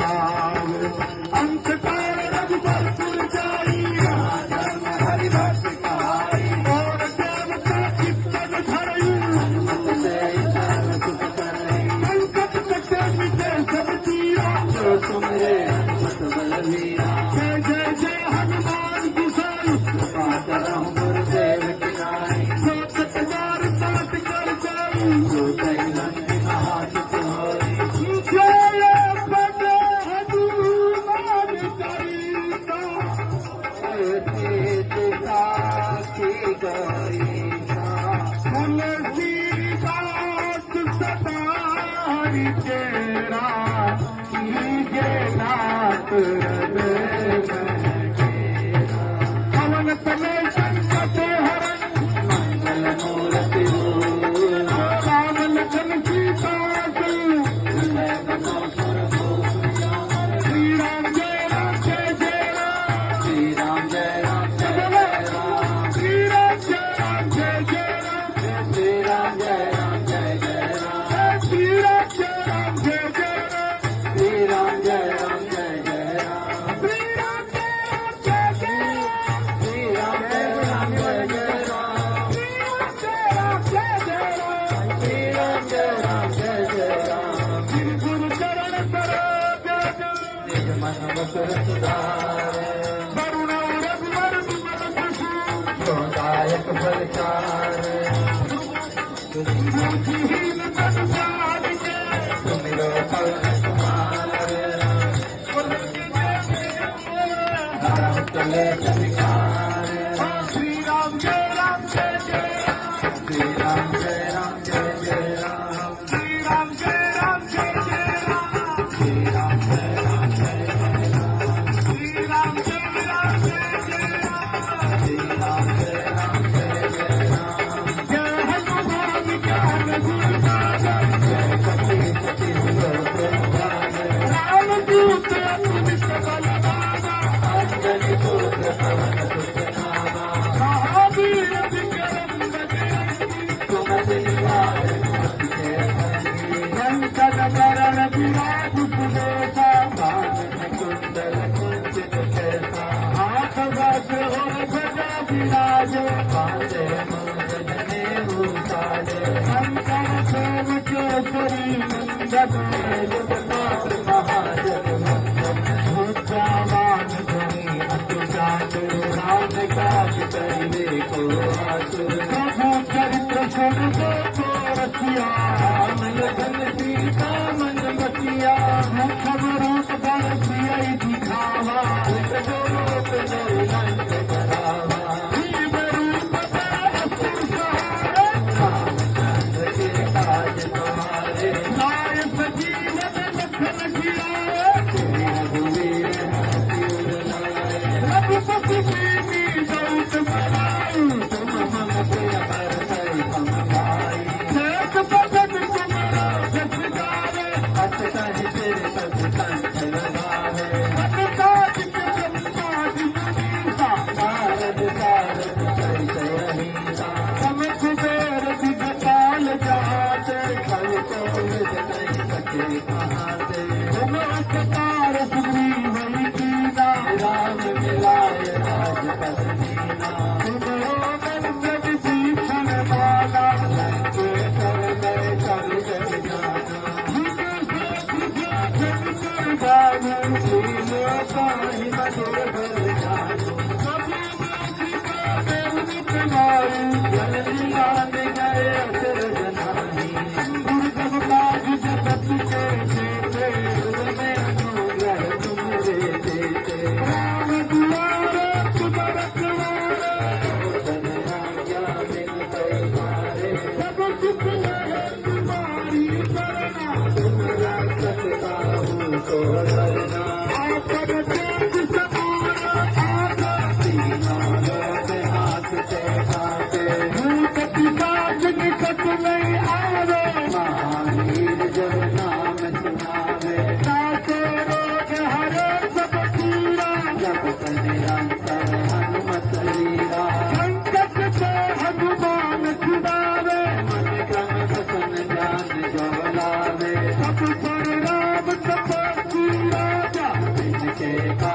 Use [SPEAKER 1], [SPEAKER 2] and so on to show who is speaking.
[SPEAKER 1] पावे अंत काल रघुबर पुर जाई धर्म हरि भक्त कहाई और देवता चित्त धरई हनुमत से सर्व सुख करई संकट कटे मिटे सब पीरा जो सुमरे हनुमत बलवीरा जय जय जय हनुमान गोसाई कृपा करहु गुरुदेव की नाई जो सतबार साथ कर जाई जो कई लंबी महाचित होई तेरा कीजे नाथ पवन तमे संकट हरण मंगल मूर्ति राम लखन सीता श्री राम जय राम जय जय राम श्री राम जय राम जय राम श्री राम जय राम जय जय राम श्री राम जय राम जय जय राम श्री राम जय राम जय जय राम श्री राम जय राम जय जय राम श्री राम जय राम जय जय राम श्री राम जय राम जय जय राम श्री राम जय राम जय जय राम श्री गुरु चरण सरोज निज मन मुकुर सुधारे वरुण रघुवर विमल सुषु जोदायक फलचारे बुद्धिहीन तन साधिके सुमिरो पवन कुमार चले चलिकारे श्री राम जय राम जय जय राम श्री राम जय राम जय जय राम श्री राम जय राम जय जय राम श्री राम जय राम जय जय राम श्री राम जय राम जय जय राम श्री राम जय राम जय जय राम जय हनुमान ज्ञान गुण सागर जय कपि कपि रामदूत अतुलित बलधामा अंजनी पुत्र पवन सुत नामा महावीर विक्रम बजरंगी सुमति निवार सुमति के संगी संकट हरण विराज सुबेसा कानन कुंडल कुंचित केसा हाथ वज्र और ध्वजा विराजे कांधे मूंज जनेऊ साजे शंकर सोम केसरी नंदन जगन्नाथ महाजग मुद्रावान धनी अतुजातु राम काज करिवे को आतुर प्रभु चरित्र सुन देखो रसिया राम लखन सीता मन बसिया मुख रूप धर सियहि दिखावा रूप धरि लंक करावा जीव रूप धर असुर सहारे रामचंद्र के काज तुम्हारे लाय सजीवन लखन जियाए श्री रघुवीर हरषि उर लाए रघुपति कीन्ही बहुत बड़ाई तुम मम प्रिय भरतहि सम भाई एक भगत तुम्हारा जस गावे अत कहि सिर सब कंठ लगावे अत काज संसार मुनीसा नारद सारद सहित अहिंसा समझ बेर दिगपाल जहाते कल कोविद नहीं सके कहाते तुम अवतार सुग्रीव कीना राम मिलाय राजपद दीना तुम विभीषण माला लंकेश्वर गए कल जग जाना पाहि मधुर भर जानो कभी तुम्हारी जल लीला में गए असुर जनानी दुर्गम काज जगत के जेते में अनुग्रह तुमरे देते राम दुआरे तुम रखवारे धन आज्ञा बिन पैसारे सब सुख है तुम्हारी करना तुम राक्षस काहू को डरना आकर तेज समान आका तीनों लोक हाथ से खाते भूत पिशाच निकट नहीं आवे महावीर जब नाम सुनावे ताके रोग हरे सब पीरा जपत निरंतर हनुमत वीरा संकट से हनुमान छुड़ावे मन क्रम वसन ज्ञान जो लावे सब पर राम तपस्वी के का